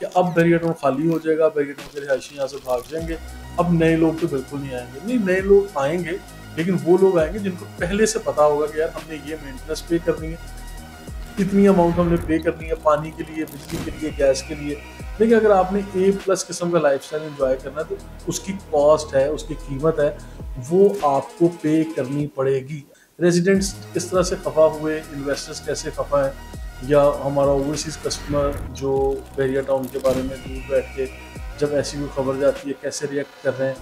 कि अब बैरिया टाउन खाली हो जाएगा, बैरिया टाउन के रिहायशी यहाँ से भाग जाएंगे, अब नए लोग तो बिल्कुल नहीं आएंगे। नहीं, नए लोग आएंगे, लेकिन वो लोग आएंगे जिनको पहले से पता होगा कि यार हमने ये मेंटेनेंस पे करनी है, इतनी अमाउंट हमने पे करनी है पानी के लिए, बिजली के लिए, गैस के लिए। देखिए, अगर आपने ए प्लस किस्म का लाइफस्टाइल एंजॉय करना है तो उसकी कॉस्ट है, उसकी कीमत है, वो आपको पे करनी पड़ेगी। रेजिडेंट्स किस तरह से खफा हुए, इन्वेस्टर्स कैसे खफा हैं, या हमारा ओवरसीज कस्टमर जो बैरिया टाउन के बारे में दूर बैठ के जब ऐसी कोई खबर जाती है कैसे रिएक्ट कर रहे हैं,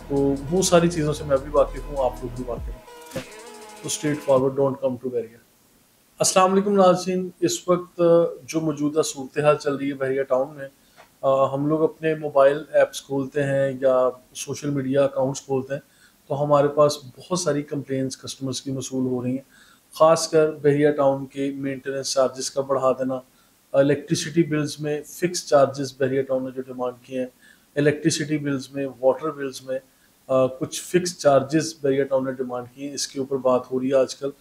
तो वो सारी चीज़ों से मैं भी वाकिफ़ हूँ, आप लोग भी वाकिफ़ हैं। तो straightforward, don't come to Bahria. अस्सलाम वालेकुम नाज़रीन, इस वक्त जो मौजूदा सूरत हाल चल रही है बैरिया टाउन में, हम लोग अपने मोबाइल ऐप्स खोलते हैं या सोशल मीडिया अकाउंट्स खोलते हैं तो हमारे पास बहुत सारी कंप्लेंट्स कस्टमर्स की मसूल हो रही हैं। ख़ासकर बैरिया टाउन के मेंटेनेंस चार्जेस का बढ़ा देना, इलेक्ट्रिसिटी बिल्स में फ़िक्स चार्जेस बैरिया टाउन ने जो डिमांड किए हैं, इलेक्ट्रिसिटी बिल्स में, वाटर बिल्स में कुछ फ़िक्स चार्जेस बैरिया टाउन ने डिमांड किए हैं। इसके ऊपर बात हो रही है आजकल।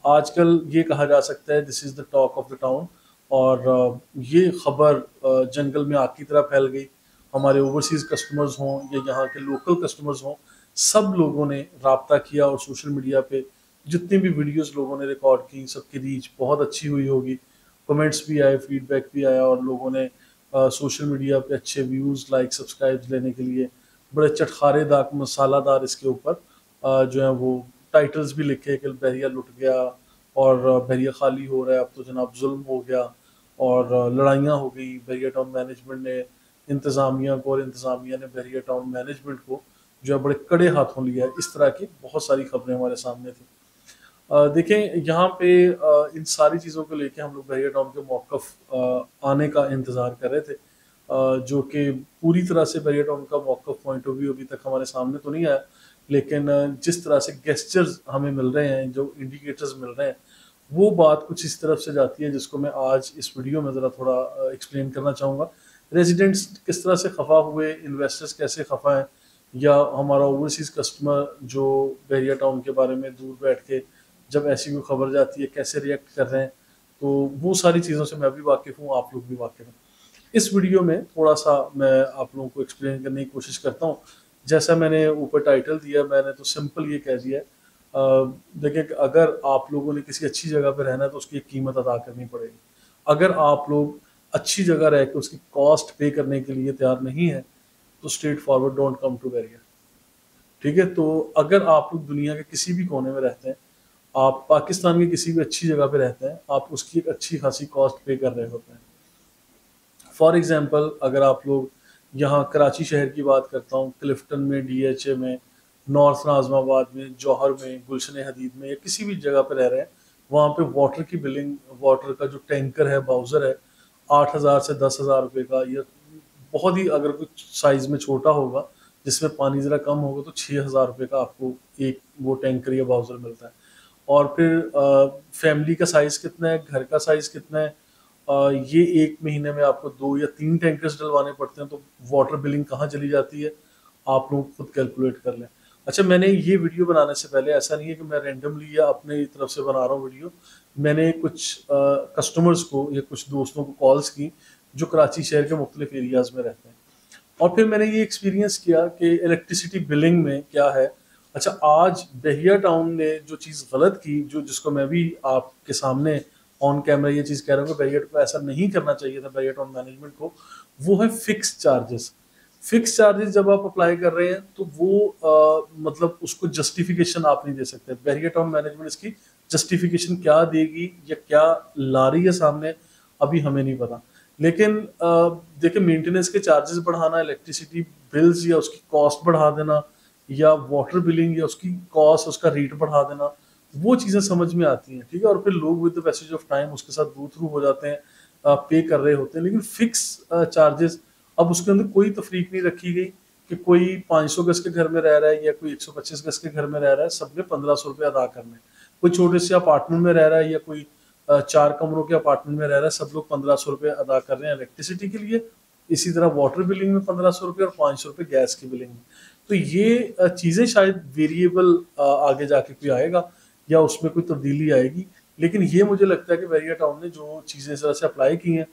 आजकल ये कहा जा सकता है this is the talk of the town, और ये खबर जंगल में आग की तरह फैल गई। हमारे ओवरसीज़ कस्टमर्स हों या यहाँ के लोकल कस्टमर्स हों, सब लोगों ने राब्ता किया और सोशल मीडिया पे जितनी भी वीडियोस लोगों ने रिकॉर्ड की, सबकी रीच बहुत अच्छी हुई होगी। कमेंट्स भी आए, फीडबैक भी आया, और लोगों ने सोशल मीडिया पे अच्छे व्यूज़, लाइक, सब्सक्राइब्स लेने के लिए बड़े चटखारेदार, मसालादार इसके ऊपर जो है वो टाइटल्स भी लिखे कि बहरिया लुट गया और बहरिया खाली हो रहा है, अब तो जनाब जुल्म हो गया और लड़ाइयाँ हो गई। बहरिया टाउन मैनेजमेंट ने इंतज़ामिया को, और इंतज़ामिया ने बहरिया टाउन मैनेजमेंट को जो है बड़े कड़े हाथों लिया है। इस तरह की बहुत सारी खबरें हमारे सामने थी। देखें, यहाँ पे इन सारी चीज़ों को लेके हम लोग बहरिया टाउन के मौक़िफ़ आने का इंतज़ार कर रहे थे, जो कि पूरी तरह से बहरिया टाउन का मौक़िफ़ पॉइंट ऑफ व्यू अभी तक हमारे सामने तो नहीं आया, लेकिन जिस तरह से गेस्चर्स हमें मिल रहे हैं, जो इंडिकेटर्स मिल रहे हैं, वो बात कुछ इस तरफ से जाती है जिसको मैं आज इस वीडियो में ज़रा थोड़ा एक्सप्लेन करना चाहूँगा। रेजिडेंट्स किस तरह से खफा हुए, इन्वेस्टर्स कैसे खफा हैं, या हमारा ओवरसीज़ कस्टमर जो बहरिया टाउन के बारे में दूर बैठ के जब ऐसी कोई खबर जाती है कैसे रिएक्ट कर रहे हैं, तो वो सारी चीज़ों से मैं भी वाकिफ़ हूँ, आप लोग भी वाकिफ़ हैं। इस वीडियो में थोड़ा सा मैं आप लोगों को एक्सप्लेन करने की कोशिश करता हूँ। जैसा मैंने ऊपर टाइटल दिया, मैंने तो सिंपल ये कह दिया है, देखिए कि अगर आप लोगों ने किसी अच्छी जगह पे रहना है तो उसकी एक कीमत अदा करनी पड़ेगी। अगर आप लोग अच्छी जगह रह के उसकी कॉस्ट पे करने के लिए तैयार नहीं है तो straightforward, don't come to Bahria. ठीक है, तो अगर आप लोग दुनिया के किसी भी कोने में रहते हैं, आप पाकिस्तान की किसी भी अच्छी जगह पे रहते हैं, आप उसकी एक अच्छी खासी कॉस्ट पे कर रहे होते हैं। फॉर एग्जांपल, अगर आप लोग यहाँ कराची शहर की बात करता हूँ, क्लिफ्टन में, डीएचए में, नॉर्थ नाज़िमाबाद में, जौहर में, गुलशन हदीद में, या किसी भी जगह पे रह रहे हैं, वहाँ पे वाटर की बिलिंग, वाटर का जो टैंकर है, बाउज़र है, 8,000 से 10,000 रुपये का, या बहुत ही अगर कुछ साइज़ में छोटा होगा जिसमें पानी ज़रा कम होगा तो 6,000 रुपये का आपको एक वो टैंकर या बाउज़र मिलता है। और फिर फैमिली का साइज़ कितना है, घर का साइज़ कितना है, ये एक महीने में आपको 2 या 3 टैंकर्स डलवाने पड़ते हैं, तो वाटर बिलिंग कहाँ चली जाती है, आप लोग खुद कैलकुलेट कर लें। अच्छा, मैंने ये वीडियो बनाने से पहले, ऐसा नहीं है कि मैं रैंडमली या अपनी तरफ से बना रहा हूँ वीडियो, मैंने कुछ कस्टमर्स को या कुछ दोस्तों को कॉल्स की जो कराची शहर के मुख्तलिफ एरियाज़ में रहते हैं, और फिर मैंने ये एक्सपीरियंस किया कि इलेक्ट्रिसिटी बिलिंग में क्या है। अच्छा, आज बहरिया टाउन ने जो चीज़ गलत की, जो जिसको मैं भी आपके सामने ऑन कैमरा ये चीज़ कह रहा हूँ कि बहरिया को ऐसा नहीं करना चाहिए था, बहरिया टाउन मैनेजमेंट को, वो है फिक्स चार्जेस। फिक्स चार्जेस जब आप अप्लाई कर रहे हैं तो वो मतलब उसको जस्टिफिकेशन आप नहीं दे सकते। बहरिया टाउन मैनेजमेंट इसकी जस्टिफिकेशन क्या देगी या क्या ला रही है सामने, अभी हमें नहीं पता। लेकिन देखिए, मेंटेनेंस के चार्जेस बढ़ाना, इलेक्ट्रिसिटी बिल्स या उसकी कॉस्ट बढ़ा देना, या वाटर बिलिंग या उसकी कॉस्ट, उसका रेट बढ़ा देना, वो चीज़ें समझ में आती हैं। ठीक है, और फिर लोग with the passage of time उसके साथ गो थ्रू हो जाते हैं, पे कर रहे होते हैं। लेकिन फिक्स चार्जेस, अब उसके अंदर कोई तफरीक नहीं रखी गई कि कोई 500 गज के घर में रह रहा है या कोई 125 गज के घर में रह रहा है, सबने 1500 रुपये अदा करने। कोई छोटे से अपार्टमेंट में रह रहा है या कोई 4 कमरों के अपार्टमेंट में रह रहा है, सब लोग 1500 रुपये अदा कर रहे हैं इलेक्ट्रिसिटी के लिए। इसी तरह वाटर बिलिंग में 1500 रुपये और 500 रुपये गैस की बिलिंग में। तो ये चीज़ें शायद वेरिएबल आगे जाके कोई आएगा या उसमें कोई तब्दीली आएगी, लेकिन ये मुझे लगता है कि बहरिया टाउन ने जो चीज़ें इस तरह से अप्लाई की हैं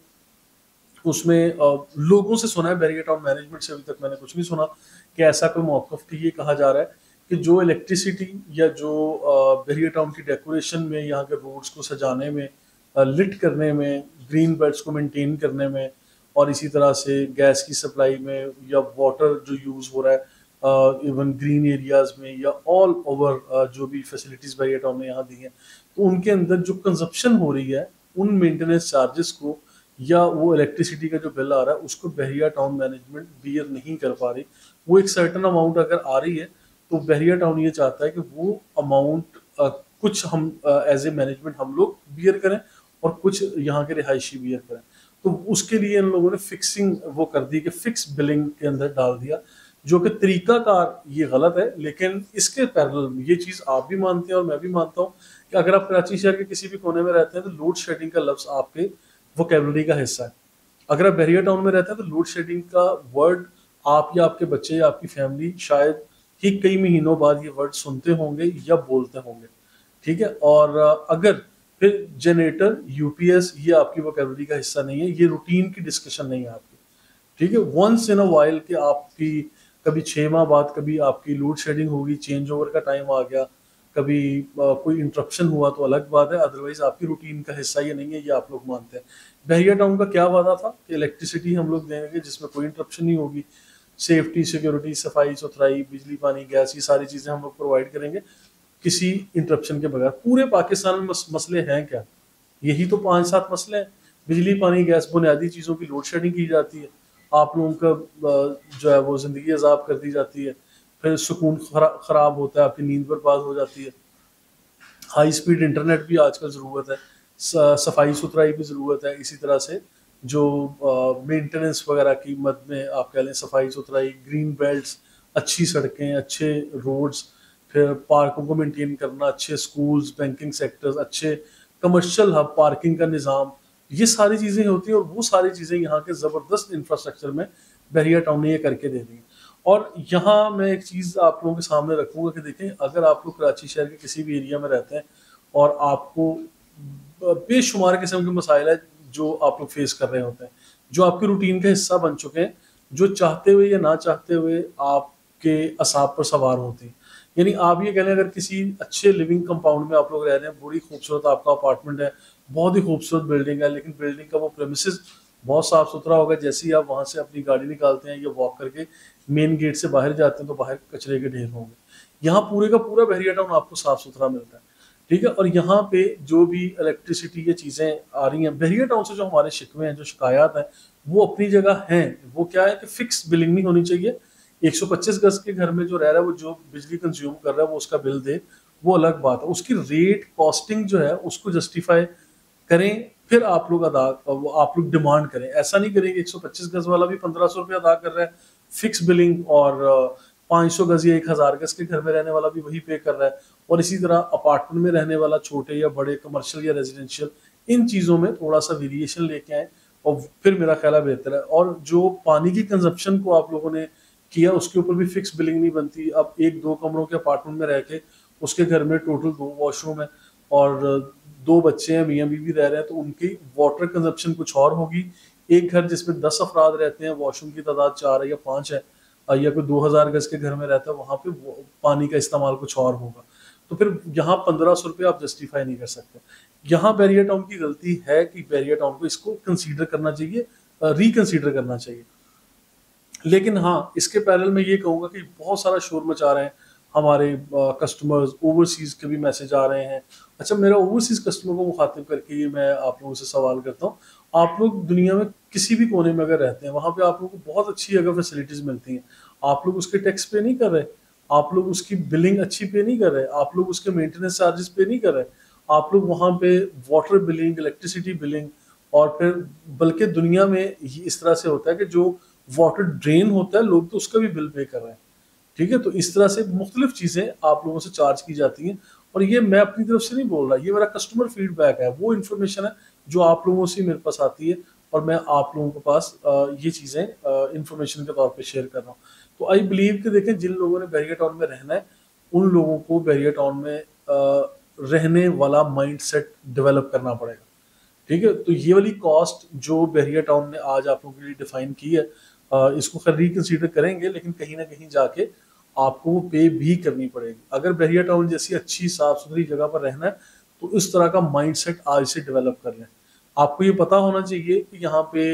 उसमें लोगों से सुना है, बैरियर टाउन मैनेजमेंट से अभी तक मैंने कुछ नहीं सुना कि ऐसा कोई मौक़िफ़ कि ये कहा जा रहा है कि जो इलेक्ट्रिसिटी या जो बैरियर टाउन की डेकोरेशन में, यहाँ के रोड्स को सजाने में, लिट करने में, ग्रीन बेल्ट्स को मेंटेन करने में, और इसी तरह से गैस की सप्लाई में या वाटर जो यूज़ हो रहा है इवन ग्रीन एरियाज़ में या ऑल ओवर जो भी फैसिलिटीज़ बैरियर टाउन ने यहाँ दी हैं, तो उनके अंदर जो कंजप्शन हो रही है उन मेंटेनेंस चार्जेस को या वो इलेक्ट्रिसिटी का जो बिल आ रहा है उसको बहरिया टाउन मैनेजमेंट बियर नहीं कर पा रही। वो एक सर्टेन अमाउंट अगर आ रही है तो बहरिया टाउन ये चाहता है कि वो अमाउंट कुछ हम एज ए मैनेजमेंट हम लोग बियर करें और कुछ यहाँ के रिहायशी बियर करें। तो उसके लिए इन लोगों ने फिक्सिंग वो कर दी कि फिक्स बिलिंग के अंदर डाल दिया, जो कि तरीकाकार ये गलत है। लेकिन इसके पैरेलल ये चीज़ आप भी मानते हैं और मैं भी मानता हूँ कि अगर आप कराची शहर के किसी भी कोने में रहते हैं तो लोड शेडिंग का लफ्ज़ आपके वोकैबुलरी का हिस्सा है। अगर आप बहरिया टाउन में रहते हैं तो लोड शेडिंग का वर्ड आप या आपके बच्चे या आपकी फैमिली शायद ही कई महीनों बाद ये वर्ड सुनते होंगे या बोलते होंगे, ठीक है। और अगर फिर जनरेटर, यूपीएस ये आपकी वोकैबुलरी का हिस्सा नहीं है, ये रूटीन की डिस्कशन नहीं है आपकी, ठीक है। वंस इन अ वाइल कि आपकी कभी 6 माह बाद कभी आपकी लोड शेडिंग होगी, चेंज ओवर का टाइम आ गया, कभी कोई इंटरप्शन हुआ तो अलग बात है, अदरवाइज आपकी रूटीन का हिस्सा ये नहीं है, ये आप लोग मानते हैं। बहरिया टाउन का क्या वादा था कि इलेक्ट्रिसिटी हम लोग देंगे जिसमें कोई इंटरप्शन नहीं होगी, सेफ्टी, सिक्योरिटी, सफाई सुथराई, बिजली, पानी, गैस, ये सारी चीज़ें हम लोग प्रोवाइड करेंगे किसी इंटरप्शन के बगैर। पूरे पाकिस्तान में मसले हैं क्या? यही तो 5-7 मसले हैं। बिजली, पानी, गैस, बुनियादी चीज़ों की लोड शेडिंग की जाती है, आप लोगों का जो है वो ज़िंदगी अजाब कर दी जाती है, फिर सुकून खराब होता है, आपकी नींद बर्बाद हो जाती है। हाई स्पीड इंटरनेट भी आजकल ज़रूरत है, सफाई सुथराई भी ज़रूरत है। इसी तरह से जो मेंटेनेंस वगैरह की मद में आप कह लें सफाई सुथराई, ग्रीन बेल्ट्स, अच्छी सड़कें, अच्छे रोड्स, फिर पार्कों को मेंटेन करना, अच्छे स्कूल्स, बैंकिंग सेक्टर्स, अच्छे कमर्शियल हब, पार्किंग का निज़ाम, ये सारी चीज़ें होती हैं और वो सारी चीज़ें यहाँ के ज़बरदस्त इंफ्रास्ट्रक्चर में बहरिया टाउन ने ये करके दे दी हैं। और यहाँ मैं एक चीज़ आप लोगों के सामने रखूँगा कि देखें, अगर आप लोग कराची शहर के किसी भी एरिया में रहते हैं और आपको बेशुमार किस्म के मसाइल है जो आप लोग फेस कर रहे होते हैं, जो आपके रूटीन का हिस्सा बन चुके हैं, जो चाहते हुए या ना चाहते हुए आपके असाब पर सवार होते हैं। यानी आप ये कह लें, अगर किसी अच्छे लिविंग कंपाउंड में आप लोग रह रहे हैं, बड़ी खूबसूरत आपका अपार्टमेंट है, बहुत ही खूबसूरत बिल्डिंग है, लेकिन बिल्डिंग का वो प्रेमिसेस बहुत साफ सुथरा होगा, जैसे ही आप वहाँ से अपनी गाड़ी निकालते हैं या वॉक करके मेन गेट से बाहर जाते हैं तो बाहर कचरे के ढेर होंगे। यहाँ पूरे का पूरा बहरिया टाउन आपको साफ सुथरा मिलता है, ठीक है। और यहाँ पे जो भी इलेक्ट्रिसिटी ये चीज़ें आ रही हैं, बहरिया टाउन से जो हमारे शिकवे हैं, जो शिकायत हैं, वो अपनी जगह हैं। वो क्या है कि फिक्स बिलिंग नहीं होनी चाहिए। 125 गज के घर में जो रह रहा है, वो जो बिजली कंज्यूम कर रहा है वो उसका बिल दे, वो अलग बात है। उसकी रेट कॉस्टिंग जो है उसको जस्टिफाई करें, फिर आप लोग आप लोग डिमांड करें। ऐसा नहीं करेंगे 125 गज वाला भी 1500 रुपये अदा कर रहा है फिक्स बिलिंग, और 500 गज या 1000 गज के घर में रहने वाला भी वही पे कर रहा है, और इसी तरह अपार्टमेंट में रहने वाला छोटे या बड़े, कमर्शियल या रेजिडेंशियल, इन चीज़ों में थोड़ा सा वेरिएशन लेके आए और फिर मेरा ख्याल है बेहतर है। और जो पानी की कंजप्शन को आप लोगों ने किया उसके ऊपर भी फिक्स बिलिंग नहीं बनती। अब 1-2 कमरों के अपार्टमेंट में रह के उसके घर में टोटल 2 वॉशरूम है और 2 बच्चे हैं, मियाँ बीवी रह रहे हैं, तो उनकी वाटर कंजप्शन कुछ और होगी। एक घर जिसमें 10 अफराद रहते हैं, वॉशरूम की तादाद 4 है या 5 है, या कोई 2000 गज के घर में रहता है, वहाँ पे पानी का इस्तेमाल कुछ और होगा। तो फिर यहाँ 1500 रुपये आप जस्टिफाई नहीं कर सकते। यहाँ बैरिया टाउन की गलती है कि बैरिया टाउन को इसको कंसीडर करना चाहिए, रिकंसीडर करना चाहिए। लेकिन हाँ, इसके पैरेलल मैं ये कहूँगा कि बहुत सारा शोर मचा रहे हैं हमारे कस्टमर्स, ओवरसीज़ के भी मैसेज आ रहे हैं। अच्छा, मेरा ओवरसीज़ कस्टमर को मुखातिब करके ये मैं आप लोगों से सवाल करता हूँ, आप लोग दुनिया में किसी भी कोने में अगर रहते हैं, वहाँ पे आप लोगों को बहुत अच्छी अगर फैसिलिटीज़ मिलती हैं, आप लोग उसके टैक्स पे नहीं कर रहे, आप लोग उसकी बिलिंग अच्छी पे नहीं कर रहे, आप लोग उसके मेंटेनेंस चार्जेस पे नहीं कर रहे, आप लोग वहाँ पे वाटर बिलिंग, इलेक्ट्रिसिटी बिलिंग, और फिर बल्कि दुनिया में इस तरह से होता है कि जो वाटर ड्रेन होता है, लोग तो उसका भी बिल पे कर रहे हैं, ठीक है। तो इस तरह से मुख्तलिफ चीज़ें आप लोगों से चार्ज की जाती हैं, और ये मैं अपनी तरफ से नहीं बोल रहा, ये मेरा कस्टमर फीडबैक है, वो इन्फॉर्मेशन है जो आप लोगों से मेरे पास आती है और मैं आप लोगों के पास ये चीज़ें इन्फॉर्मेशन के तौर पे शेयर कर रहा हूँ। तो आई बिलीव कि देखें, जिन लोगों ने बैरिया टाउन में रहना है, उन लोगों को बैरिया टाउन में रहने वाला माइंड सेट डेवलप करना पड़ेगा, ठीक है, तो ये वाली कॉस्ट जो बहरिया टाउन ने आज आप लोगों के लिए डिफाइन की है, इसको खैर रिकंसीडर करेंगे, लेकिन कहीं ना कहीं जाके आपको वो पे भी करनी पड़ेगी। अगर बहरिया टाउन जैसी अच्छी साफ सुथरी जगह पर रहना है तो इस तरह का माइंडसेट आज से डेवलप कर लें। आपको ये पता होना चाहिए कि यहाँ पे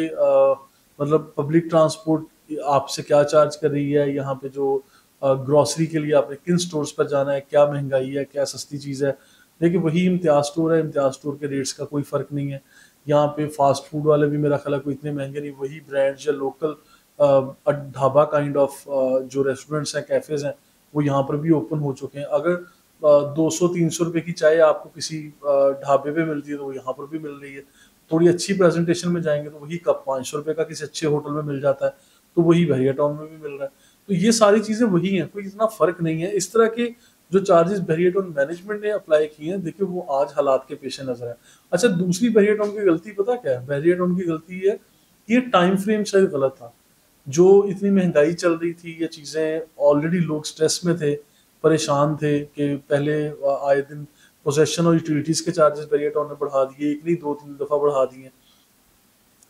मतलब पब्लिक ट्रांसपोर्ट आपसे क्या चार्ज कर रही है, यहाँ पे जो ग्रोसरी के लिए आपने किन स्टोर्स पर जाना है, क्या महंगाई है, क्या सस्ती चीज़ है। देखिए वही इम्तियाज स्टोर है, इम्तियाज स्टोर के रेट्स का कोई फ़र्क नहीं है। यहाँ पे फास्ट फूड वाले भी मेरा ख्याल है कोई इतने महंगे नहीं, वही ब्रांड्स या लोकल ढाबा काइंड ऑफ जो रेस्टोरेंट्स हैं, कैफ़ेज़ हैं, वो यहाँ पर भी ओपन हो चुके हैं। अगर 200-300 रुपए की चाय आपको किसी ढाबे पे मिलती है तो वो यहाँ पर भी मिल रही है। थोड़ी अच्छी प्रेजेंटेशन में जाएंगे तो वही कप 500 रुपए का किसी अच्छे होटल में मिल जाता है, तो वही बहरिया टाउन में भी मिल रहा है। तो ये सारी चीज़ें वही हैं, कोई इतना फ़र्क नहीं है। इस तरह के जो चार्जेस बहरिया टाउन मैनेजमेंट ने अप्लाई किए हैं, देखिए वो आज हालात के पेश नज़र है। अच्छा, दूसरी बहरिया टाउन की गलती पता क्या है? बहरिया टाउन की गलती है कि ये टाइम फ्रेम शायद गलत था। जो इतनी महंगाई चल रही थी, ये चीज़ें ऑलरेडी लोग स्ट्रेस में थे, परेशान थे कि पहले आए दिन पोजेशन और यूटिलिटीज़ के चार्जेस बहरिया टाउन ने बढ़ा दिए, एक नहीं 2-3 दफ़ा बढ़ा दिए।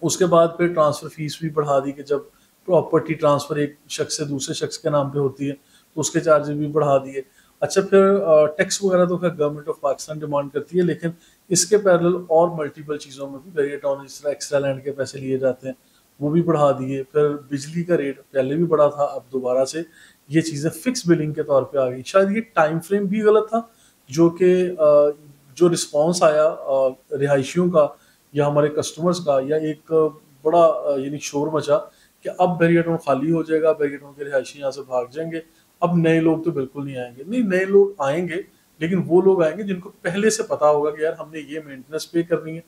उसके बाद फिर ट्रांसफ़र फीस भी बढ़ा दी कि जब प्रॉपर्टी ट्रांसफ़र एक शख्स से दूसरे शख्स के नाम पे होती है तो उसके चार्जेस भी बढ़ा दिए। अच्छा, फिर टैक्स वगैरह तो खैर गवर्नमेंट ऑफ पाकिस्तान डिमांड करती है, लेकिन इसके पैरेलल और मल्टीपल चीज़ों में भी बहरिया टाउन जिस तरह एक्स्ट्रा लैंड के पैसे लिए जाते हैं वो भी बढ़ा दिए। फिर बिजली का रेट पहले भी बढ़ा था, अब दोबारा से ये चीज़ें फिक्स बिलिंग के तौर पे आ गई। शायद ये टाइम फ्रेम भी गलत था, जो कि जो रिस्पॉन्स आया रिहायशियों का या हमारे कस्टमर्स का, या एक बड़ा यानी शोर मचा कि अब बहरिया टाउन खाली हो जाएगा, बहरिया टाउन के रिहायशी यहाँ से भाग जाएंगे, अब नए लोग तो बिल्कुल नहीं आएंगे। नहीं, नए लोग आएंगे, लेकिन वो लोग आएंगे जिनको पहले से पता होगा कि यार हमने ये मेंटेनेंस पे करनी है,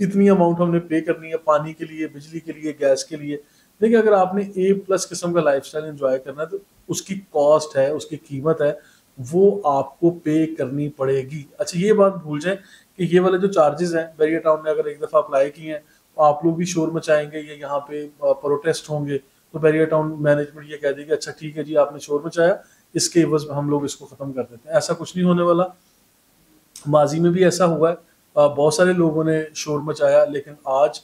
इतनी अमाउंट हमने पे करनी है पानी के लिए, बिजली के लिए, गैस के लिए। देखिए अगर आपने ए प्लस किस्म का लाइफस्टाइल एंजॉय करना है तो उसकी कॉस्ट है, उसकी कीमत है, वो आपको पे करनी पड़ेगी। अच्छा, ये बात भूल जाए कि ये वाले जो चार्जेस हैं बहरिया टाउन ने अगर एक दफ़ा अप्लाई किए हैं तो आप लोग भी शोर मचाएंगे, ये यहाँ पे प्रोटेस्ट होंगे, तो बहरिया टाउन मैनेजमेंट ये कह देगी अच्छा ठीक है जी आपने शोर मचाया, इसके एवज में हम लोग इसको ख़त्म कर देते हैं। ऐसा कुछ नहीं होने वाला। माजी में भी ऐसा हुआ है, बहुत सारे लोगों ने शोर मचाया, लेकिन आज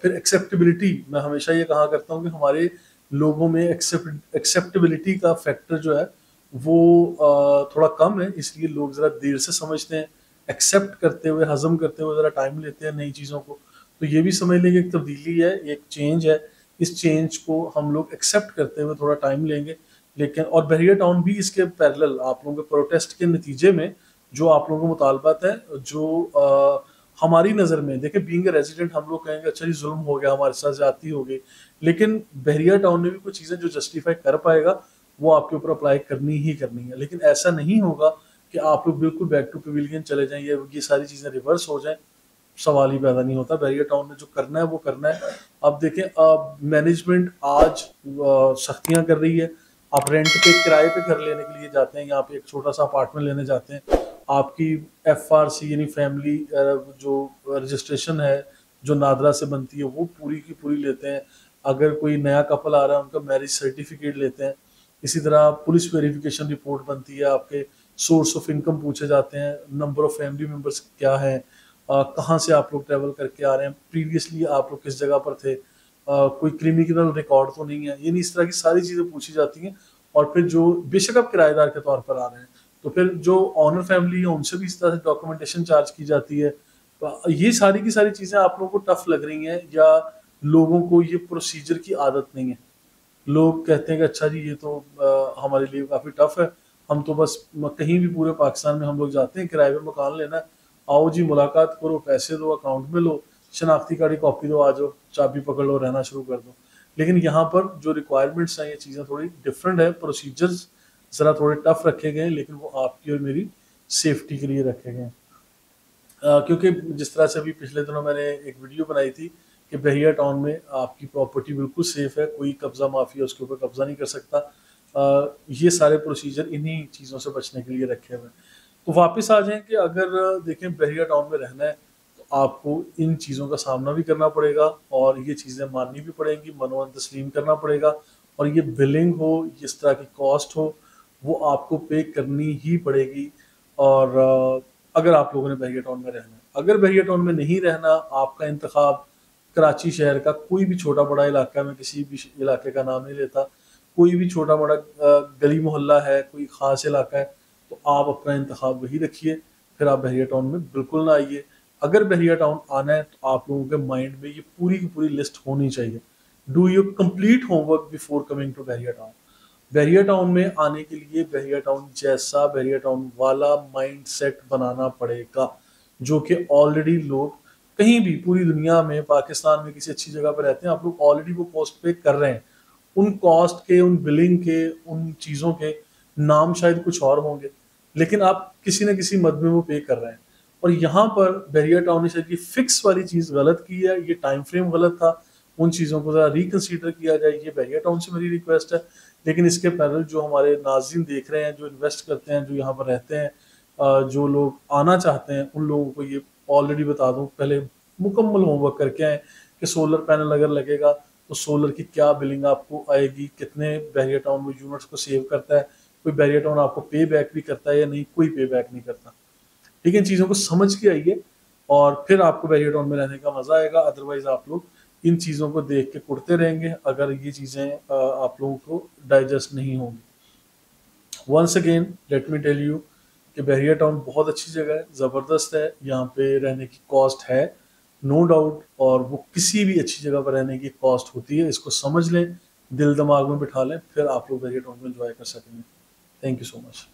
फिर एक्सेप्टेबिलिटी, मैं हमेशा ये कहा करता हूँ कि हमारे लोगों में एक्सेप्टेबिलिटी का फैक्टर जो है वो थोड़ा कम है, इसलिए लोग ज़रा देर से समझते हैं। एक्सेप्ट करते हुए, हजम करते हुए ज़रा टाइम लेते हैं नई चीज़ों को। तो ये भी समझ लेंगे एक तब्दीली है, एक चेंज है। इस चेंज को हम लोग एक्सेप्ट करते हुए थोड़ा टाइम लेंगे। लेकिन और बहरिया टाउन भी इसके पैरेलल आप लोगों के प्रोटेस्ट के नतीजे में जो आप लोगों को मुतालबात है, जो हमारी नज़र में देखिए बीइंग ए रेजिडेंट हम लोग कहेंगे अच्छा जी जुल्म हो गया, हमारे साथ ज्यादती हो गई, लेकिन बहरिया टाउन ने भी कुछ चीज़ें जो जस्टिफाई कर पाएगा वो आपके ऊपर अप्लाई करनी ही करनी है। लेकिन ऐसा नहीं होगा कि आप लोग बिल्कुल बैक टू पेविलियन चले जाएं या ये सारी चीज़ें रिवर्स हो जाएं, सवाल ही पैदा नहीं होता। बहरिया टाउन ने जो करना है वो करना है। अब देखें, अब मैनेजमेंट आज सख्तियाँ कर रही है। आप रेंट पे, किराए पे घर लेने के लिए जाते हैं, यहाँ पे एक छोटा सा अपार्टमेंट लेने जाते हैं, आपकी FRC यानी फैमिली जो रजिस्ट्रेशन है जो नादरा से बनती है वो पूरी की पूरी लेते हैं। अगर कोई नया कपल आ रहा है उनका मैरिज सर्टिफिकेट लेते हैं। इसी तरह पुलिस वेरिफिकेशन रिपोर्ट बनती है, आपके सोर्स ऑफ इनकम पूछे जाते हैं, नंबर ऑफ फैमिली मेम्बर्स क्या है, कहाँ से आप लोग ट्रैवल करके आ रहे हैं, प्रीवियसली आप लोग किस जगह पर थे, कोई क्रिमिनल रिकॉर्ड तो नहीं है, यानी इस तरह की सारी चीज़ें पूछी जाती हैं। और फिर जो बेशक आप किराएदार के तौर पर आ रहे हैं तो फिर जो ऑनर फैमिली है उनसे भी इस तरह से डॉक्यूमेंटेशन चार्ज की जाती है। तो ये सारी की सारी चीज़ें आप लोगों को टफ लग रही हैं या लोगों को ये प्रोसीजर की आदत नहीं है। लोग कहते हैं कि अच्छा जी ये तो हमारे लिए काफ़ी टफ है, हम तो बस कहीं भी पूरे पाकिस्तान में हम लोग जाते हैं किराए पे मकान लेना है, आओ जी मुलाकात करो, पैसे दो, अकाउंट में लो, शनाख्ती कार्ड की कॉपी दो, आ जाओ, चाबी पकड़ लो, रहना शुरू कर दो। लेकिन यहाँ पर जो रिक्वायरमेंट्स हैं ये चीज़ें थोड़ी डिफरेंट है, प्रोसीजर्स ज़रा थोड़े टफ रखे गए हैं, लेकिन वो आपकी और मेरी सेफ्टी के लिए रखे गए हैं। क्योंकि जिस तरह से अभी पिछले दिनों मैंने एक वीडियो बनाई थी कि बहरिया टाउन में आपकी प्रॉपर्टी बिल्कुल सेफ है, कोई कब्जा माफिया उसके ऊपर कब्जा नहीं कर सकता। ये सारे प्रोसीजर इन्हीं चीज़ों से बचने के लिए रखे हुए हैं। तो वापस आ जाएं कि अगर देखें बहरिया टाउन में रहना है तो आपको इन चीज़ों का सामना भी करना पड़ेगा और ये चीज़ें माननी भी पड़ेंगी, मनोन तस्लीम करना पड़ेगा। और ये बिलिंग हो, इस तरह की कॉस्ट हो, वो आपको पे करनी ही पड़ेगी। और अगर आप लोगों ने बहरिया टाउन में रहना है, अगर बहरिया टाउन में नहीं रहना, आपका इंतखाब कराची शहर का कोई भी छोटा बड़ा इलाका, में किसी भी इलाके का नाम नहीं लेता, कोई भी छोटा बड़ा गली मोहल्ला है, कोई ख़ास इलाका है, तो आप अपना इंतखाब वही रखिए, फिर आप बहरिया टाउन में बिल्कुल ना आइए। अगर बहरिया टाउन आना है तो आप लोगों के माइंड में ये पूरी की पूरी लिस्ट होनी चाहिए। Do you complete homework before coming to Bahria Town. Bahria Town में आने के लिए बहरिया टाउन जैसा बहरिया टाउन वाला माइंड सेट बनाना पड़ेगा, जो कि ऑलरेडी लोग कहीं भी पूरी दुनिया में, पाकिस्तान में किसी अच्छी जगह पर रहते हैं, आप लोग ऑलरेडी वो कॉस्ट पे कर रहे हैं। उन कॉस्ट के, उन बिलिंग के, उन चीज़ों के नाम शायद कुछ और होंगे, लेकिन आप किसी न किसी मद में वो पे कर रहे हैं। और यहाँ पर बहरिया टाउन ने शायद ये फिक्स वाली चीज़ गलत की है, ये टाइम फ्रेम गलत था, उन चीज़ों को ज़रा रिकन्सिडर किया जाए, ये बहरिया टाउन से मेरी रिक्वेस्ट है। लेकिन इसके पैरेलल जो हमारे नाज़रीन देख रहे हैं, जो इन्वेस्ट करते हैं, जो यहाँ पर रहते हैं, जो लोग आना चाहते हैं, उन लोगों को ये ऑलरेडी बता दूं, पहले मुकम्मल होमवर्क करके आए कि सोलर पैनल अगर लगेगा तो सोलर की क्या बिलिंग आपको आएगी, कितने बहरिया टाउन में यूनिट्स को सेव करता है, कोई बहरिया टाउन आपको पे बैक भी करता है या नहीं, कोई पे बैक नहीं करता। ठीक है, इन चीज़ों को समझ के आइए और फिर आपको बहरिया टाउन में रहने का मज़ा आएगा। अदरवाइज आप लोग इन चीज़ों को देख के कुड़ते रहेंगे अगर ये चीज़ें आप लोगों को डाइजेस्ट नहीं होंगी। Once again let me tell you कि बहरिया टाउन बहुत अच्छी जगह है, ज़बरदस्त है, यहाँ पे रहने की कॉस्ट है नो डाउट, और वो किसी भी अच्छी जगह पर रहने की कॉस्ट होती है। इसको समझ लें, दिल दिमाग में बिठा लें, फिर आप लोग बहरिया टाउन में एंजॉय कर सकेंगे। Thank you so much.